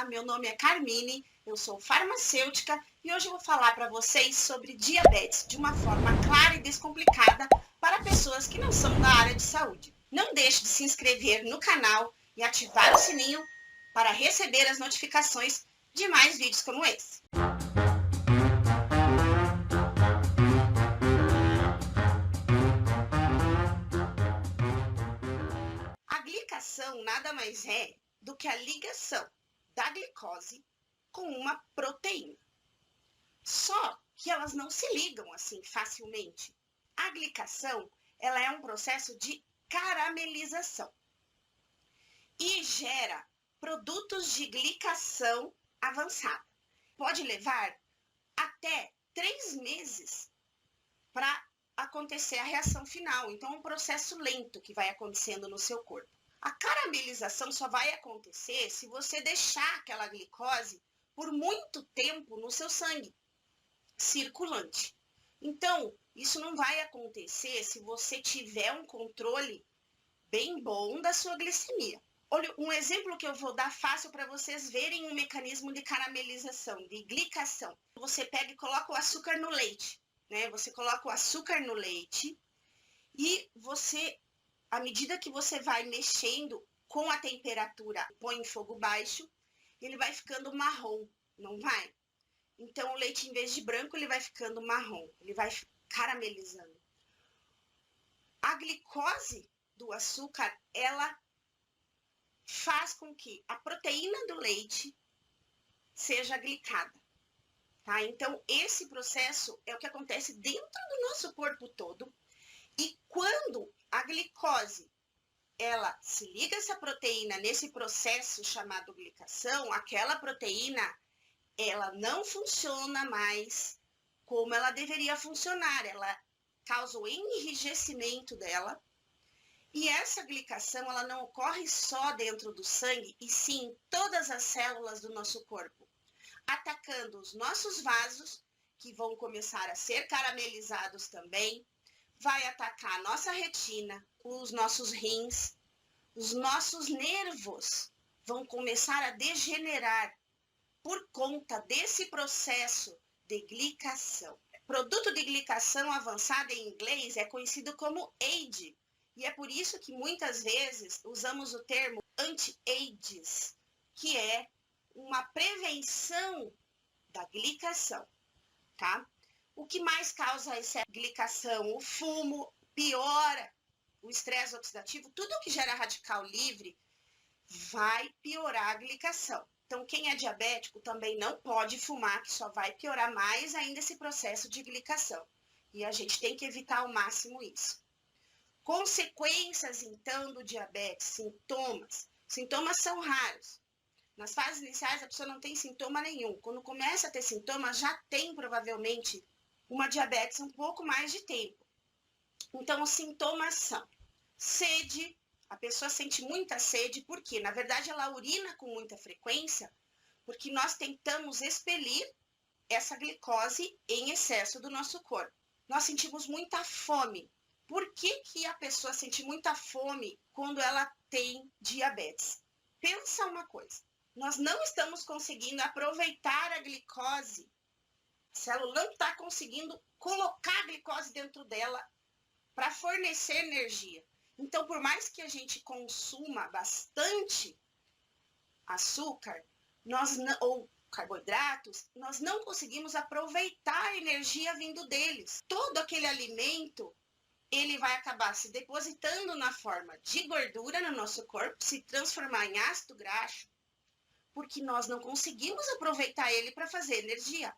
Olá, meu nome é Carmine, eu sou farmacêutica e hoje eu vou falar para vocês sobre diabetes de uma forma clara e descomplicada para pessoas que não são da área de saúde. Não deixe de se inscrever no canal e ativar o sininho para receber as notificações de mais vídeos como esse. A glicação nada mais é do que a ligação da glicose com uma proteína. Só que elas não se ligam assim facilmente. A glicação, ela é um processo de caramelização e gera produtos de glicação avançada. Pode levar até 3 meses para acontecer a reação final. Então, é um processo lento que vai acontecendo no seu corpo. A caramelização só vai acontecer se você deixar aquela glicose por muito tempo no seu sangue circulante. Então, isso não vai acontecer se você tiver um controle bem bom da sua glicemia. Olha, um exemplo que eu vou dar fácil para vocês verem um mecanismo de caramelização, de glicação. Você pega e coloca o açúcar no leite, né? Você coloca o açúcar no leite e você, à medida que você vai mexendo com a temperatura, põe em fogo baixo, ele vai ficando marrom, não vai? Então, o leite, em vez de branco, ele vai ficando marrom, ele vai caramelizando. A glicose do açúcar, ela faz com que a proteína do leite seja glicada, tá? Então, esse processo é o que acontece dentro do nosso corpo todo. E quando a glicose, ela se liga a essa proteína nesse processo chamado glicação, aquela proteína, ela não funciona mais como ela deveria funcionar. Ela causa o enrijecimento dela. E essa glicação, ela não ocorre só dentro do sangue, e sim em todas as células do nosso corpo, atacando os nossos vasos, que vão começar a ser caramelizados também, vai atacar a nossa retina, os nossos rins, os nossos nervos vão começar a degenerar por conta desse processo de glicação. Produto de glicação avançada em inglês é conhecido como AID, e é por isso que muitas vezes usamos o termo anti-AIDS, que é uma prevenção da glicação, tá? O que mais causa essa glicação? O fumo piora o estresse oxidativo, tudo que gera radical livre vai piorar a glicação. Então, quem é diabético também não pode fumar, que só vai piorar mais ainda esse processo de glicação. E a gente tem que evitar ao máximo isso. Consequências, então, do diabetes, sintomas. Sintomas são raros. Nas fases iniciais, a pessoa não tem sintoma nenhum. Quando começa a ter sintomas, já tem provavelmente uma diabetes um pouco mais de tempo. Então, os sintomas são sede. A pessoa sente muita sede, porque, na verdade, ela urina com muita frequência, porque nós tentamos expelir essa glicose em excesso do nosso corpo. Nós sentimos muita fome. Por que a pessoa sente muita fome quando ela tem diabetes? Pensa uma coisa, nós não estamos conseguindo aproveitar a glicose, a célula não está conseguindo colocar a glicose dentro dela para fornecer energia. Então, por mais que a gente consuma bastante açúcar, ou carboidratos, nós não conseguimos aproveitar a energia vindo deles. Todo aquele alimento, ele vai acabar se depositando na forma de gordura no nosso corpo, se transformar em ácido graxo, porque nós não conseguimos aproveitar ele para fazer energia.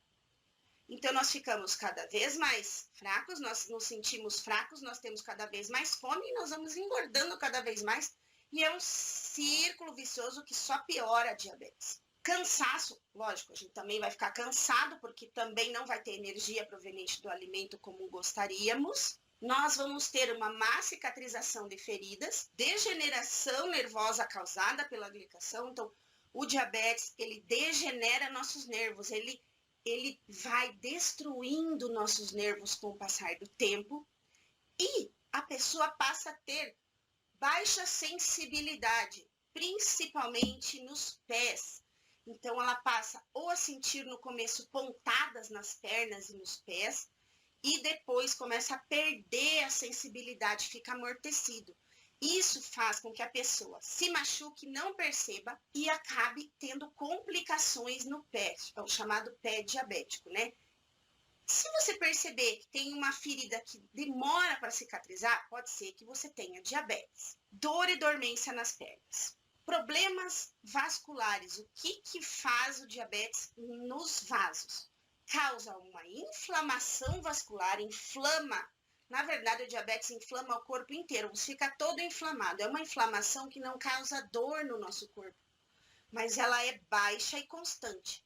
Então, nós ficamos cada vez mais fracos, nós nos sentimos fracos, nós temos cada vez mais fome e nós vamos engordando cada vez mais. E é um círculo vicioso que só piora a diabetes. Cansaço, lógico, a gente também vai ficar cansado, porque também não vai ter energia proveniente do alimento como gostaríamos. Nós vamos ter uma má cicatrização de feridas, degeneração nervosa causada pela glicação. Então, o diabetes, ele degenera nossos nervos, ele vai destruindo nossos nervos com o passar do tempo e a pessoa passa a ter baixa sensibilidade, principalmente nos pés. Então, ela passa ou a sentir no começo pontadas nas pernas e nos pés, e depois começa a perder a sensibilidade, fica amortecido. Isso faz com que a pessoa se machuque, não perceba e acabe tendo complicações no pé, é o chamado pé diabético, né? Se você perceber que tem uma ferida que demora para cicatrizar, pode ser que você tenha diabetes. Dor e dormência nas pernas. Problemas vasculares. O que faz o diabetes nos vasos? Causa uma inflamação vascular, inflama. Na verdade, o diabetes inflama o corpo inteiro, você fica todo inflamado. É uma inflamação que não causa dor no nosso corpo, mas ela é baixa e constante.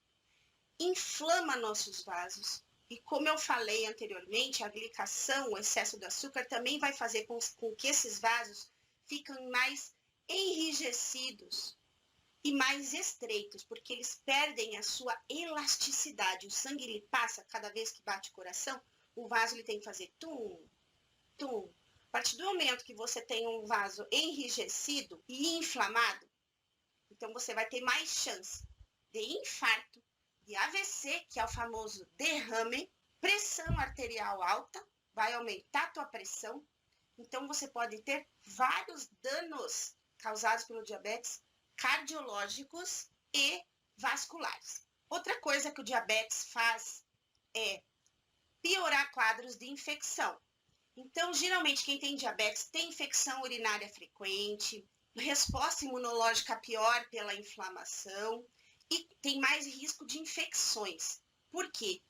Inflama nossos vasos. E como eu falei anteriormente, a glicação, o excesso de açúcar, também vai fazer com que esses vasos fiquem mais enrijecidos e mais estreitos, porque eles perdem a sua elasticidade. O sangue ele passa, cada vez que bate o coração, o vaso ele tem que fazer tum, tum. A partir do momento que você tem um vaso enrijecido e inflamado, então você vai ter mais chance de infarto, de AVC, que é o famoso derrame, pressão arterial alta, vai aumentar a tua pressão. Então você pode ter vários danos causados pelo diabetes cardiológicos e vasculares. Outra coisa que o diabetes faz é piorar quadros de infecção. Então, geralmente, quem tem diabetes tem infecção urinária frequente, resposta imunológica pior pela inflamação e tem mais risco de infecções. Por quê?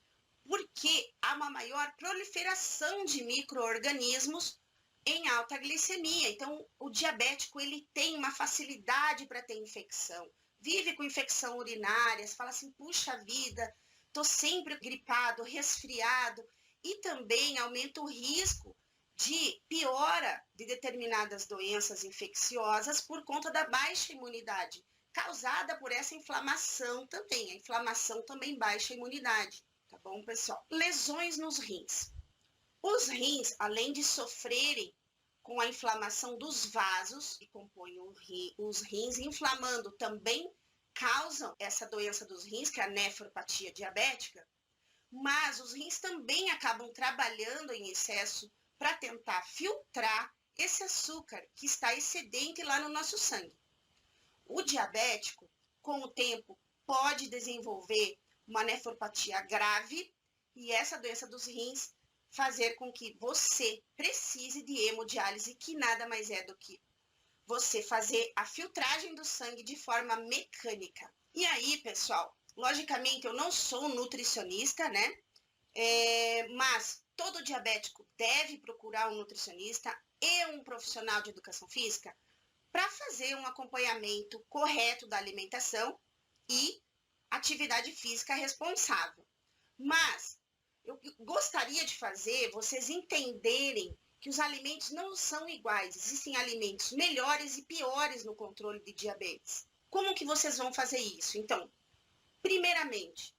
Porque há uma maior proliferação de micro-organismos em alta glicemia. Então, o diabético ele tem uma facilidade para ter infecção. Vive com infecção urinária, você fala assim, puxa vida, estou sempre gripado, resfriado. E também aumenta o risco de piora de determinadas doenças infecciosas por conta da baixa imunidade, causada por essa inflamação também. A inflamação também baixa a imunidade, tá bom, pessoal? Lesões nos rins. Os rins, além de sofrerem com a inflamação dos vasos que compõem os rins, inflamando também causam essa doença dos rins, que é a nefropatia diabética, mas os rins também acabam trabalhando em excesso para tentar filtrar esse açúcar que está excedente lá no nosso sangue. O diabético, com o tempo, pode desenvolver uma nefropatia grave e essa doença dos rins fazer com que você precise de hemodiálise, que nada mais é do que você fazer a filtragem do sangue de forma mecânica. E aí, pessoal, logicamente eu não sou nutricionista, né? Mas todo diabético deve procurar um nutricionista e um profissional de educação física para fazer um acompanhamento correto da alimentação e atividade física responsável. Mas eu gostaria de fazer vocês entenderem que os alimentos não são iguais. Existem alimentos melhores e piores no controle de diabetes. Como que vocês vão fazer isso? Então, primeiramente,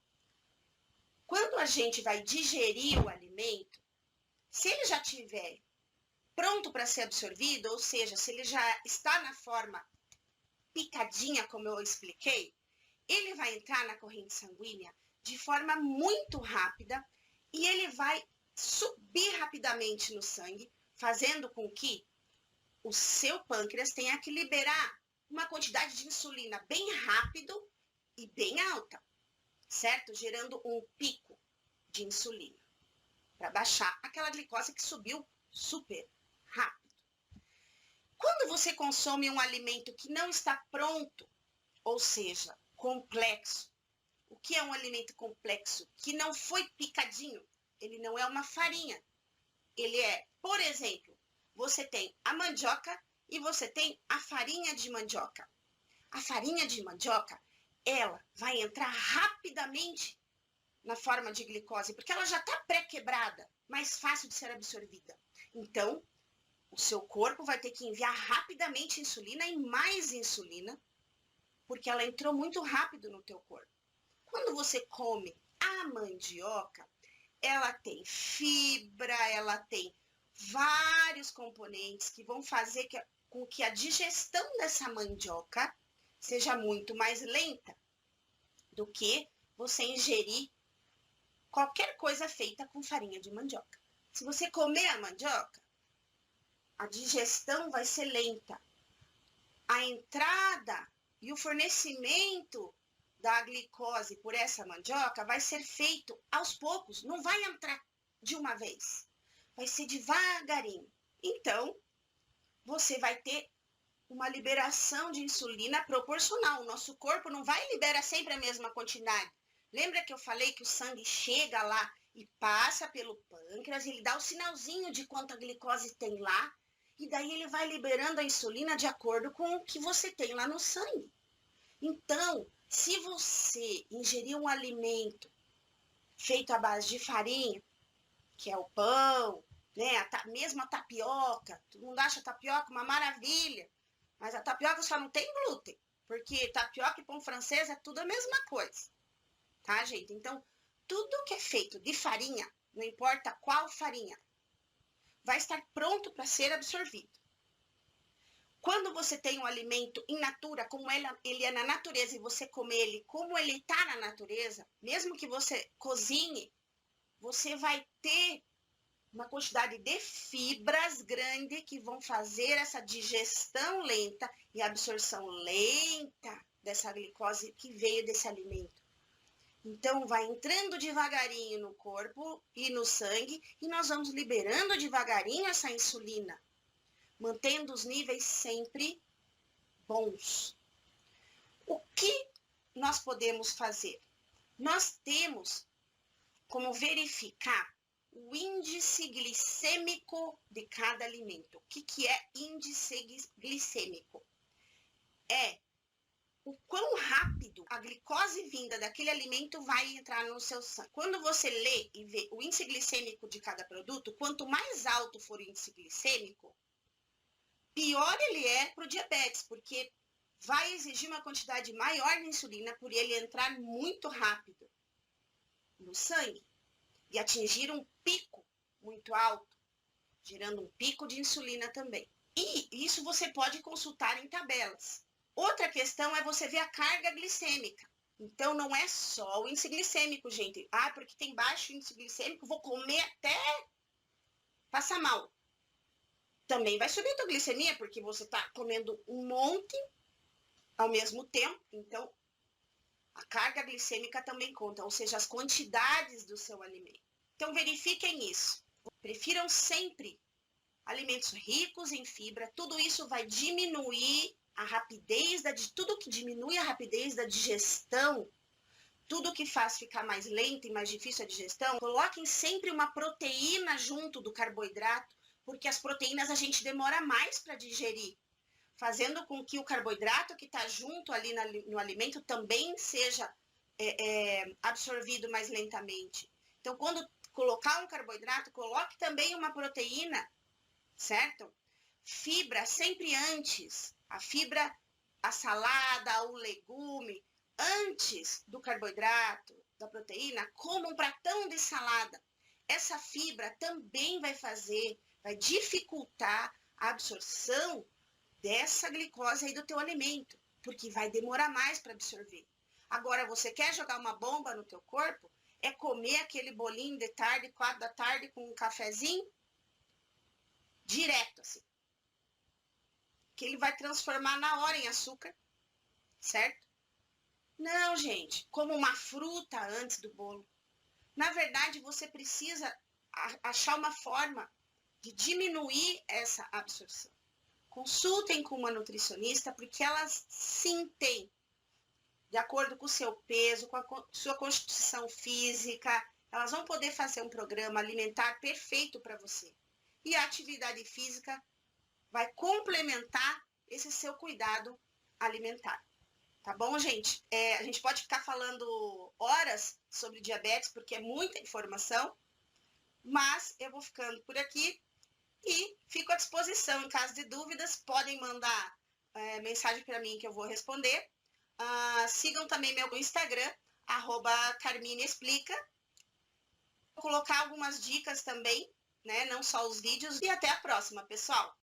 quando a gente vai digerir o alimento, se ele já estiver pronto para ser absorvido, ou seja, se ele já está na forma picadinha, como eu expliquei, ele vai entrar na corrente sanguínea de forma muito rápida e ele vai subir rapidamente no sangue, fazendo com que o seu pâncreas tenha que liberar uma quantidade de insulina bem rápido e bem alta, certo? Gerando um pico de insulina para baixar aquela glicose que subiu super rápido. Quando você consome um alimento que não está pronto, ou seja, complexo, o que é um alimento complexo? Que não foi picadinho, ele não é uma farinha. Ele é, por exemplo, você tem a mandioca e você tem a farinha de mandioca. A farinha de mandioca, ela vai entrar rapidamente na forma de glicose, porque ela já está pré-quebrada, mais fácil de ser absorvida. Então, o seu corpo vai ter que enviar rapidamente insulina e mais insulina, porque ela entrou muito rápido no teu corpo. Quando você come a mandioca, ela tem fibra, ela tem vários componentes que vão fazer com que a digestão dessa mandioca seja muito mais lenta. do que você ingerir qualquer coisa feita com farinha de mandioca. Se você comer a mandioca, a digestão vai ser lenta. A entrada e o fornecimento da glicose por essa mandioca vai ser feito aos poucos, não vai entrar de uma vez, vai ser devagarinho. Então, você vai ter uma liberação de insulina proporcional. O nosso corpo não vai liberar sempre a mesma quantidade. Lembra que eu falei que o sangue chega lá e passa pelo pâncreas, ele dá o sinalzinho de quanta glicose tem lá, e daí ele vai liberando a insulina de acordo com o que você tem lá no sangue. Então, se você ingerir um alimento feito à base de farinha, que é o pão, né, mesmo a tapioca, todo mundo acha a tapioca uma maravilha, mas a tapioca só não tem glúten, porque tapioca e pão francês é tudo a mesma coisa, tá, gente? Então, tudo que é feito de farinha, não importa qual farinha, vai estar pronto para ser absorvido. Quando você tem um alimento in natura, como ele é na natureza, e você come ele como ele está na natureza, mesmo que você cozinhe, você vai ter uma quantidade de fibras grande que vão fazer essa digestão lenta e absorção lenta dessa glicose que veio desse alimento. Então, vai entrando devagarinho no corpo e no sangue e nós vamos liberando devagarinho essa insulina, mantendo os níveis sempre bons. O que nós podemos fazer? Nós temos como verificar o índice glicêmico de cada alimento. O que é índice glicêmico? É o quão rápido a glicose vinda daquele alimento vai entrar no seu sangue. Quando você lê e vê o índice glicêmico de cada produto, quanto mais alto for o índice glicêmico, pior ele é para o diabetes, porque vai exigir uma quantidade maior de insulina por ele entrar muito rápido no sangue e atingir um pico muito alto, gerando um pico de insulina também. E isso você pode consultar em tabelas. Outra questão é você ver a carga glicêmica. Então, não é só o índice glicêmico, gente. Ah, porque tem baixo índice glicêmico, vou comer até passar mal. Também vai subir a tua glicemia, porque você está comendo um monte ao mesmo tempo. Então, a carga glicêmica também conta, ou seja, as quantidades do seu alimento. Então, verifiquem isso. Prefiram sempre alimentos ricos em fibra. Tudo isso vai diminuir a rapidez tudo que diminui a rapidez da digestão, tudo que faz ficar mais lenta e mais difícil a digestão. Coloquem sempre uma proteína junto do carboidrato, porque as proteínas a gente demora mais para digerir, fazendo com que o carboidrato que está junto ali no alimento também seja absorvido mais lentamente. Então, quando colocar um carboidrato, coloque também uma proteína, certo? Fibra sempre antes. A fibra, a salada, o legume, antes do carboidrato, da proteína, como um pratão de salada. Essa fibra também vai dificultar a absorção dessa glicose aí do teu alimento, porque vai demorar mais para absorver. Agora, você quer jogar uma bomba no teu corpo? É comer aquele bolinho de tarde, 4 da tarde, com um cafezinho, direto, assim. Que ele vai transformar na hora em açúcar, certo? Não, gente, como uma fruta antes do bolo. Na verdade, você precisa achar uma forma de diminuir essa absorção. Consultem com uma nutricionista, porque elas sim têm, de acordo com o seu peso, com a sua constituição física, elas vão poder fazer um programa alimentar perfeito para você. E a atividade física vai complementar esse seu cuidado alimentar. Tá bom, gente? A gente pode ficar falando horas sobre diabetes, porque é muita informação, mas eu vou ficando por aqui e fico à disposição. Em caso de dúvidas, podem mandar mensagem para mim que eu vou responder. Sigam também meu Instagram, @carmineexplica. Vou colocar algumas dicas também, né? Não só os vídeos. E até a próxima, pessoal!